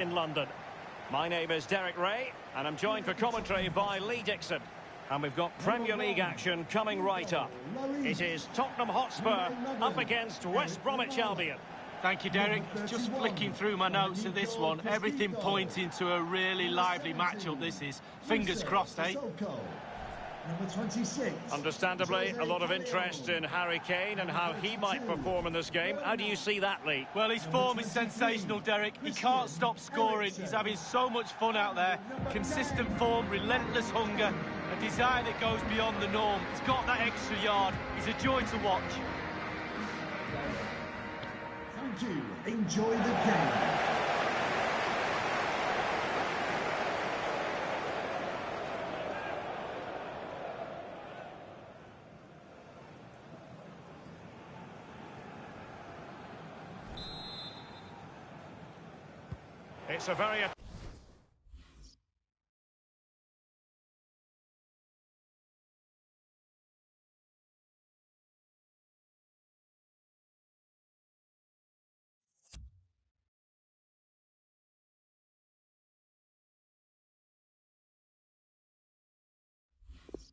In London. My name is Derek Ray, and I'm joined for commentary by Lee Dixon. And we've got Premier League action coming right up. It is Tottenham Hotspur up against West Bromwich Albion. Thank you, Derek. Just flicking through my notes of this one. Everything pointing to a really lively matchup this is. Fingers crossed, eh? Number 26. Understandably, a lot of interest in Harry Kane and how he might perform in this game. How do you see that, Lee? Well, his form is sensational, Derek. He can't stop scoring. He's having so much fun out there. Consistent form, relentless hunger, a desire that goes beyond the norm. He's got that extra yard. He's a joy to watch. Thank you. Enjoy the game. It's a very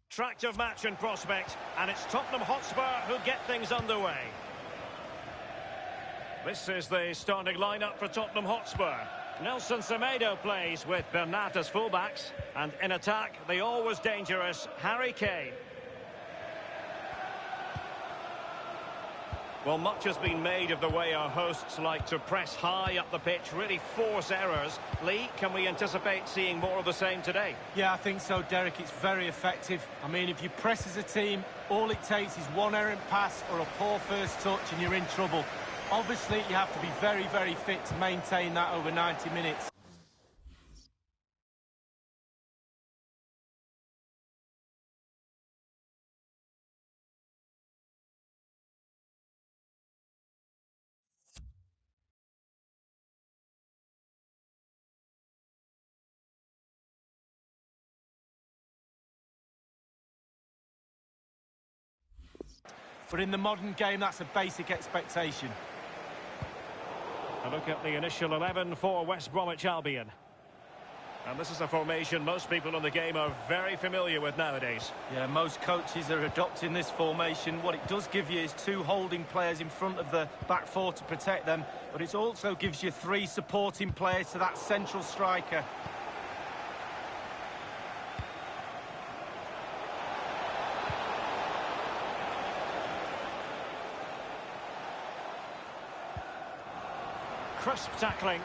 attractive match in prospect, and it's Tottenham Hotspur who get things underway. This is the starting lineup for Tottenham Hotspur. Nelson Semedo plays with Bernat as fullbacks, and in attack, the always dangerous Harry Kane. Well, much has been made of the way our hosts like to press high up the pitch, really force errors. Lee, can we anticipate seeing more of the same today? Yeah, I think so, Derek. It's very effective. I mean, if you press as a team, all it takes is one errant pass or a poor first touch and you're in trouble. Obviously, you have to be very, very fit to maintain that over 90 minutes. But in the modern game, that's a basic expectation. A look at the initial 11 for West Bromwich Albion. And this is a formation most people in the game are very familiar with nowadays. Yeah, most coaches are adopting this formation. What it does give you is two holding players in front of the back four to protect them, but it also gives you three supporting players to that central striker. Crisp tackling.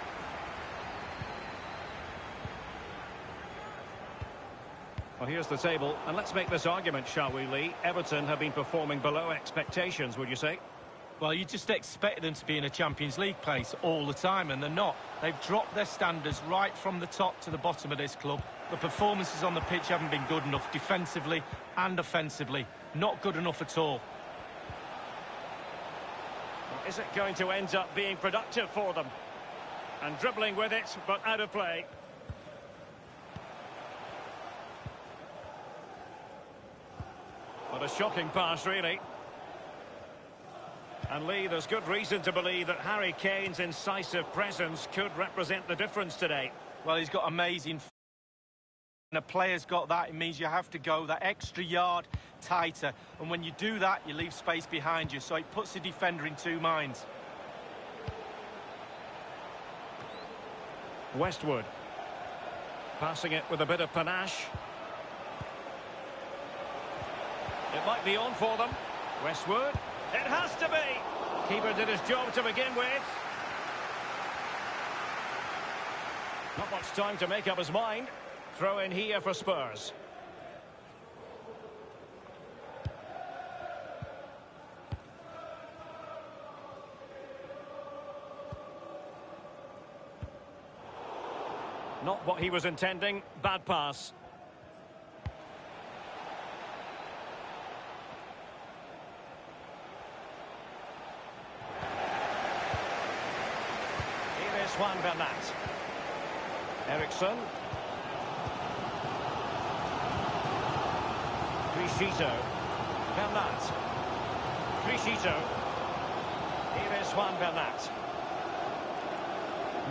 Well, here's the table, and let's make this argument, shall we, Lee? Everton have been performing below expectations, would you say? Well, you just expect them to be in a Champions League place all the time, and they're not. They've dropped their standards right from the top to the bottom of this club. The performances on the pitch haven't been good enough, defensively and offensively. Not good enough at all. Is it going to end up being productive for them? And dribbling with it, but out of play. What a shocking pass, really. And Lee, there's good reason to believe that Harry Kane's incisive presence could represent the difference today. Well, he's got amazing... And a player's got that, it means you have to go that extra yard tighter. And when you do that, you leave space behind you. So it puts the defender in two minds. Westwood. Passing it with a bit of panache. It might be on for them. Westwood. It has to be. Keeper did his job to begin with. Not much time to make up his mind. Throw in here for Spurs. Not what he was intending. Bad pass. Here is Juan Bernat. Eriksson. Criscito. Bernat. Criscito. Here is Juan Bernat.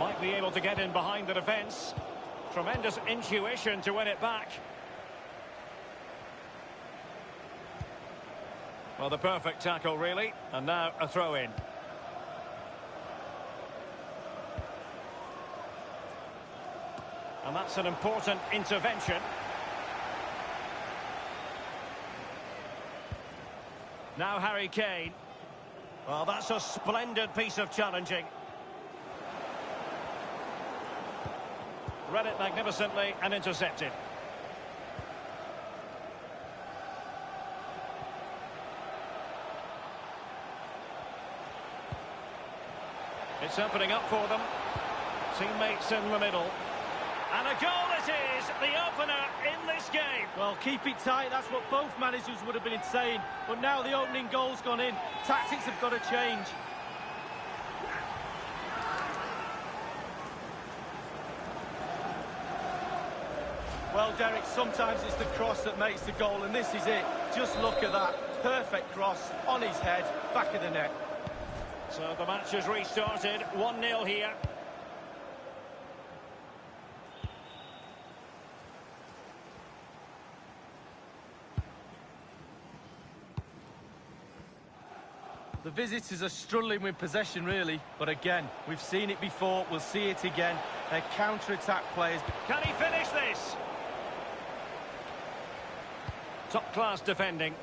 Might be able to get in behind the defence. Tremendous intuition to win it back. Well, the perfect tackle, really. And now a throw-in. And that's an important intervention. Now Harry Kane. Well, that's a splendid piece of challenging. Read it magnificently and intercepted. It's opening up for them. Teammates in the middle. And a goal it is, the opener in this game. Well, keep it tight, that's what both managers would have been saying. But now the opening goal's gone in. Tactics have got to change. Well, Derek, sometimes it's the cross that makes the goal, and this is it. Just look at that. Perfect cross, on his head, back of the net. So the match has restarted, 1-0 here. The visitors are struggling with possession, really. But again, we've seen it before, we'll see it again. They're counter-attack players. Can he finish this? Top-class defending.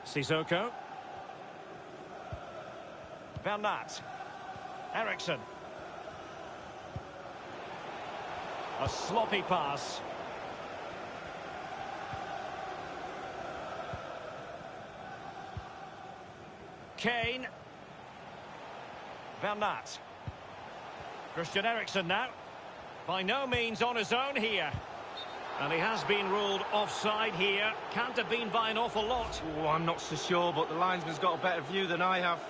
Sissoko. Bernat. Eriksson. A sloppy pass. Kane. Bernat. Christian Eriksson now. By no means on his own here. And he has been ruled offside here. Can't have been by an awful lot. Oh, I'm not so sure, but the linesman's got a better view than I have.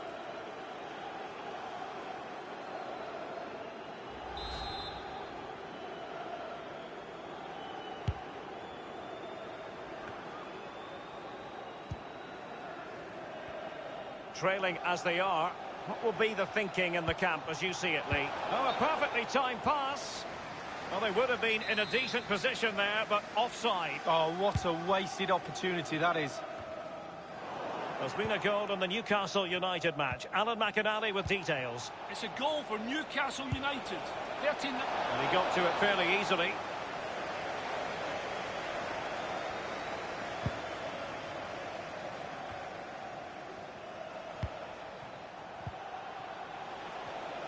Trailing as they are, what will be the thinking in the camp as you see it, Lee? Oh, a perfectly timed pass. Well, they would have been in a decent position there, but offside. Oh, what a wasted opportunity that is. There's been a goal in the Newcastle United match. Alan McInally with details. It's a goal for Newcastle United. 13... And he got to it fairly easily.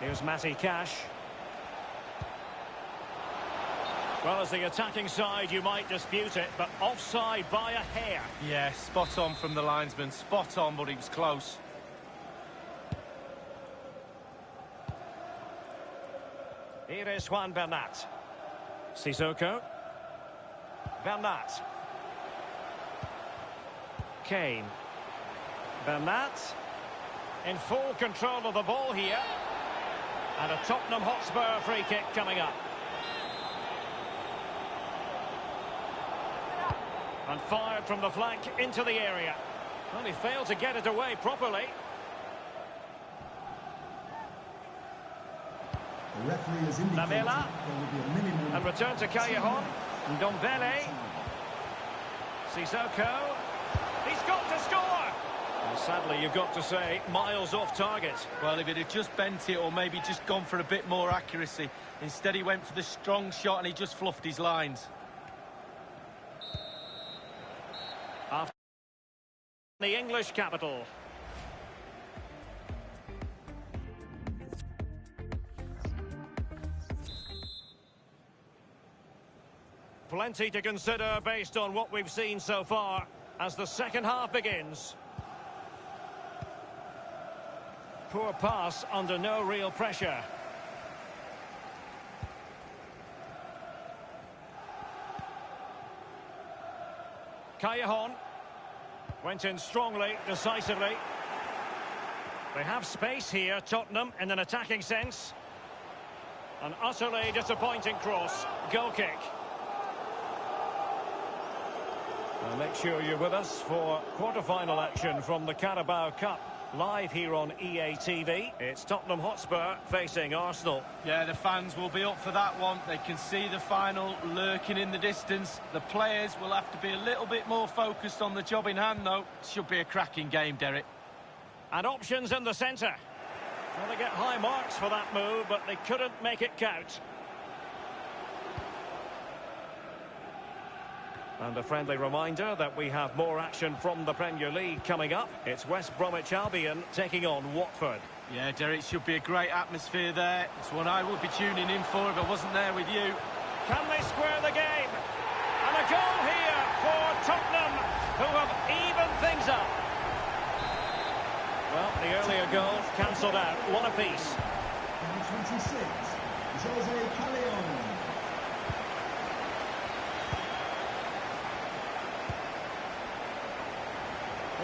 Here's Matty Cash. Well, as the attacking side, you might dispute it, but offside by a hair. Yeah, spot on from the linesman. Spot on, but he was close. Here is Juan Bernat. Sissoko. Bernat. Kane. Bernat. In full control of the ball here. And a Tottenham Hotspur free kick coming up. And fired from the flank into the area. Well, he failed to get it away properly. The referee has indicated Lamela. there will be a minimum. And return to Callejon. Ndombele. Sissoko. He's got to score! Well, sadly, you've got to say, miles off target. Well, if it had just bent it or maybe just gone for a bit more accuracy. Instead, he went for the strong shot and he just fluffed his lines. After the English capital. Plenty to consider based on what we've seen so far as the second half begins. Poor pass under no real pressure. Callejon went in strongly, decisively. They have space here, Tottenham, in an attacking sense. An utterly disappointing cross. Goal kick. Make sure you're with us for quarter-final action from the Carabao Cup. Live here on EA TV. It's Tottenham Hotspur facing Arsenal. Yeah, the fans will be up for that one. They can see the final lurking in the distance. The players will have to be a little bit more focused on the job in hand, though. Should be a cracking game, Derek. And options in the centre. Well, they get high marks for that move, but they couldn't make it count. And a friendly reminder that we have more action from the Premier League coming up. It's West Bromwich Albion taking on Watford. Yeah, Derek, should be a great atmosphere there. It's one I would be tuning in for if I wasn't there with you. Can they square the game? And a goal here for Tottenham, who have evened things up. Well, the earlier goals cancelled out. One apiece. Number 26, Jose Callejon.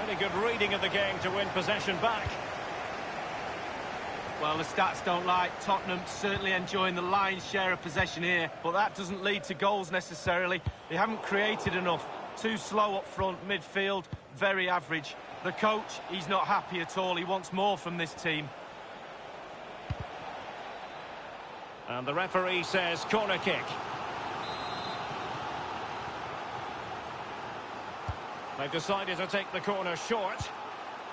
Really good reading of the game to win possession back. Well, the stats don't lie. Tottenham certainly enjoying the lion's share of possession here, but that doesn't lead to goals necessarily. They haven't created enough. Too slow up front, midfield, very average. The coach, he's not happy at all. He wants more from this team. And the referee says corner kick. They've decided to take the corner short.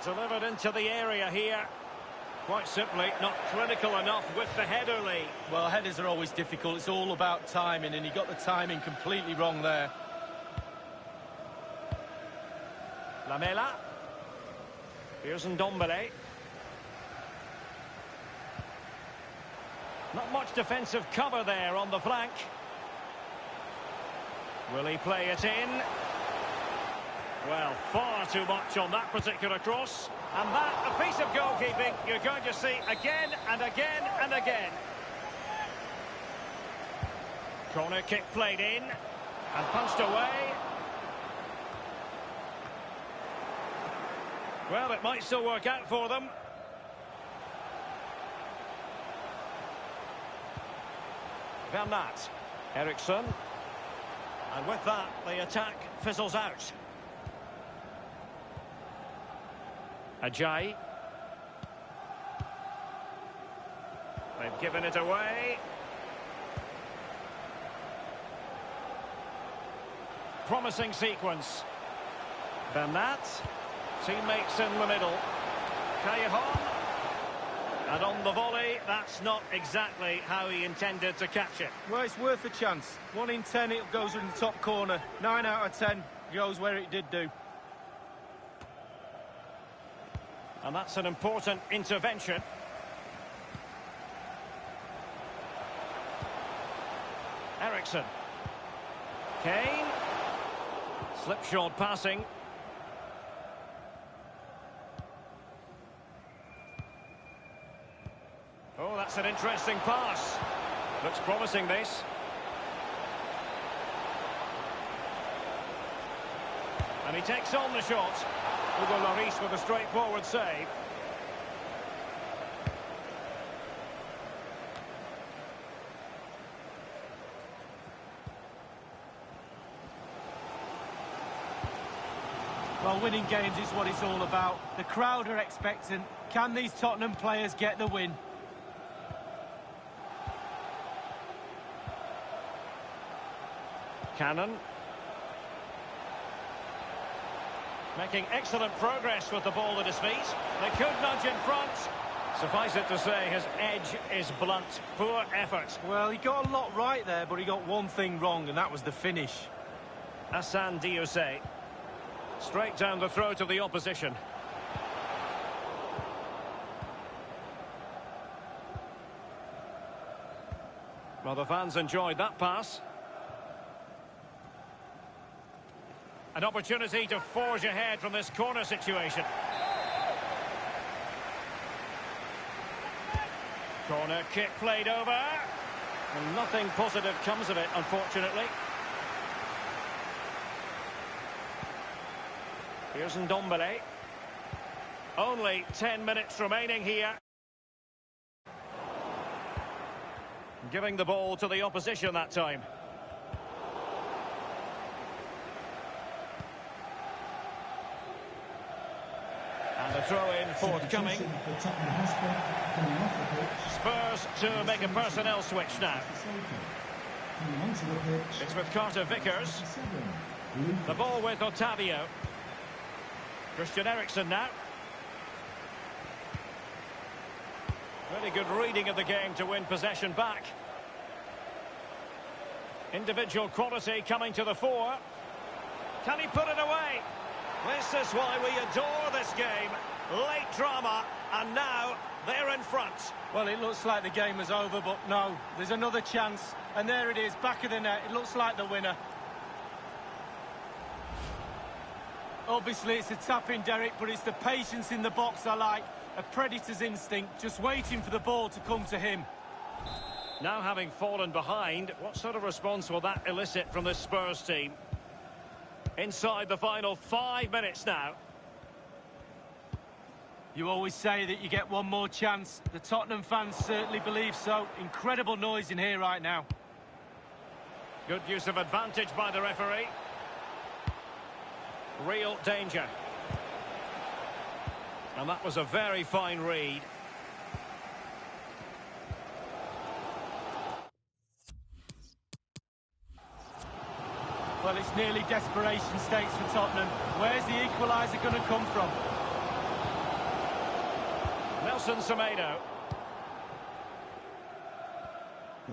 Delivered into the area here. Quite simply, not clinical enough with the header, Lee. Well, headers are always difficult. It's all about timing, and he got the timing completely wrong there. Lamela. Here's Ndombele. Not much defensive cover there on the flank. Will he play it in? Well, far too much on that particular cross. And that, a piece of goalkeeping you're going to see again and again and again. Corner kick played in and punched away. Well, it might still work out for them. Van Nat. Eriksson. And with that, the attack fizzles out. Ajayi. They've given it away. Promising sequence. Van Nat. Teammates in the middle. Callejon. And on the volley, that's not exactly how he intended to catch it. Well, it's worth a chance. 1 in 10, it goes in the top corner. 9 out of 10 goes where it did do. And that's an important intervention. Eriksson. Kane. Slipshod passing. Oh, that's an interesting pass. Looks promising, this. And he takes on the shot. Hugo Lloris with a straightforward save. Well, winning games is what it's all about. The crowd are expectant. Can these Tottenham players get the win? Cannon. Making excellent progress with the ball at his feet. They could nudge in front. Suffice it to say, his edge is blunt. Poor effort. Well, he got a lot right there, but he got one thing wrong, and that was the finish. Hassan Diose. Straight down the throat of the opposition. Well, the fans enjoyed that pass. An opportunity to forge ahead from this corner situation. Corner kick played over. And nothing positive comes of it, unfortunately. Here's Ndombele. Only 10 minutes remaining here. Giving the ball to the opposition that time. And the throw-in forthcoming. For Tottenham Hotspur, coming off the pitch. Spurs to make a personnel switch now. Coming onto the pitch. It's with Carter Vickers. The ball with Otavio. Christian Eriksen now. Really good reading of the game to win possession back. Individual quality coming to the fore. Can he put it away? This is why we adore this game. Late drama, and now they're in front. Well, it looks like the game is over, but no, there's another chance. And there it is, back of the net. It looks like the winner. Obviously, it's a tap-in, Derek, but it's the patience in the box I like. A predator's instinct, just waiting for the ball to come to him. Now having fallen behind, what sort of response will that elicit from this Spurs team? Inside the final 5 minutes now. You always say that you get one more chance. The Tottenham fans certainly believe so. Incredible noise in here right now. Good use of advantage by the referee. Real danger. And that was a very fine read. Well, it's nearly desperation stakes for Tottenham. Where's the equaliser going to come from? Nelson Semedo.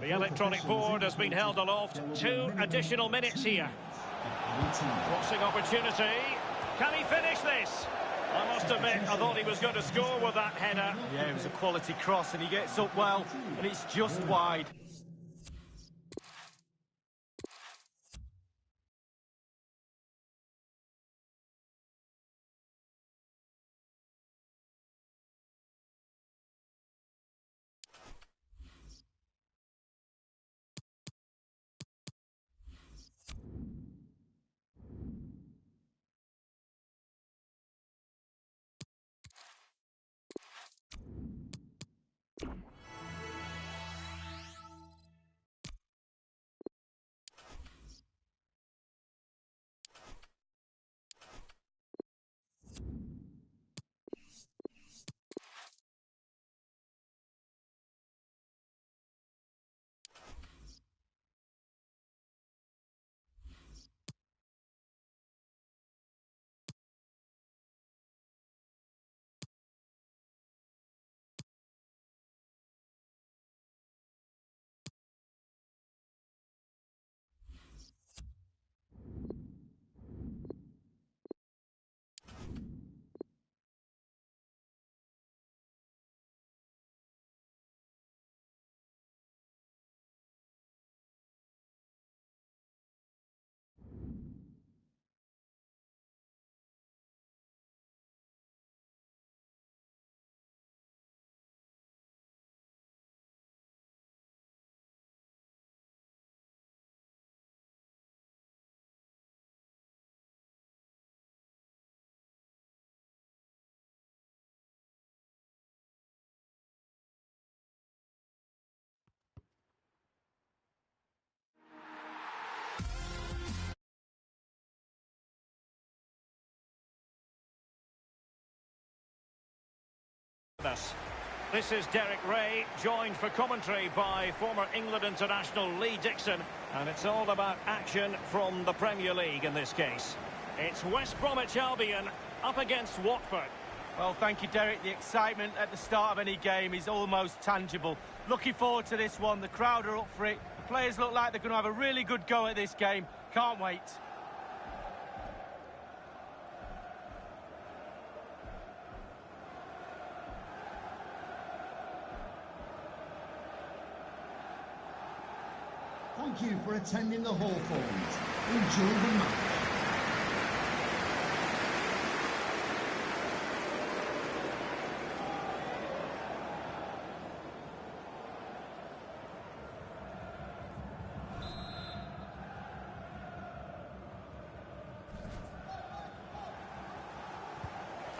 The electronic board has been held aloft. 2 additional minutes here. Crossing opportunity. Can he finish this? I must admit, I thought he was going to score with that header. Yeah, it was a quality cross, and he gets up well, and it's just wide. This is Derek Ray, joined for commentary by former England international Lee Dixon, and it's all about action from the Premier League in this case. It's West Bromwich Albion up against Watford. Well, thank you, Derek. The excitement at the start of any game is almost tangible. Looking forward to this one. The crowd are up for it. The players look like they're going to have a really good go at this game. Can't wait. Thank you for attending the Hawthorns. Enjoy the match.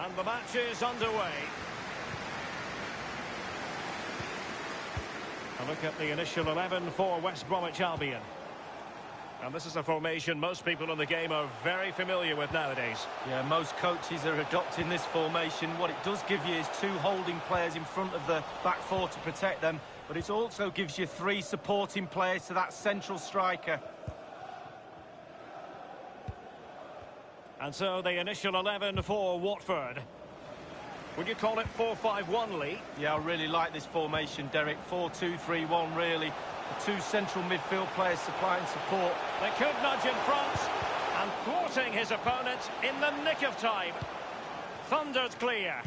And the match is underway. A look at the initial 11 for West Bromwich Albion. And this is a formation most people in the game are very familiar with nowadays. Yeah, most coaches are adopting this formation. What it does give you is 2 holding players in front of the back 4 to protect them, but it also gives you 3 supporting players to that central striker. And so the initial 11 for Watford. Would you call it 4-5-1, Lee? Yeah, I really like this formation, Derek. 4-2-3-1, really. The 2 central midfield players supplying support. They could nudge in front, and thwarting his opponent in the nick of time. Thunders clear.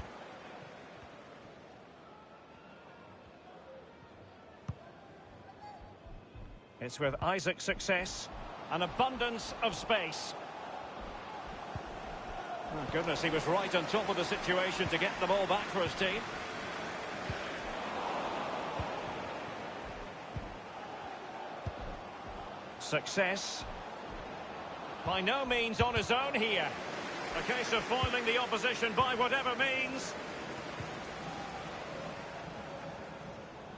It's with Isaac's success, an abundance of space. Oh, goodness, he was right on top of the situation to get the ball back for his team. Success. By no means on his own here. A case of foiling the opposition by whatever means.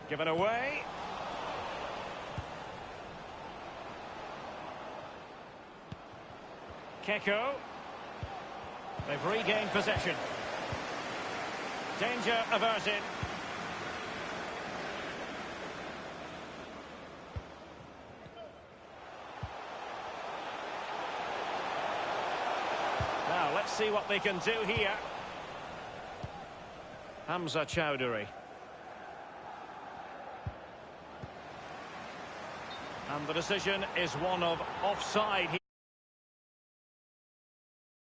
Given away. Keko. They've regained possession. Danger averted. Now, let's see what they can do here. Hamza Chowdhury. And the decision is one of offside.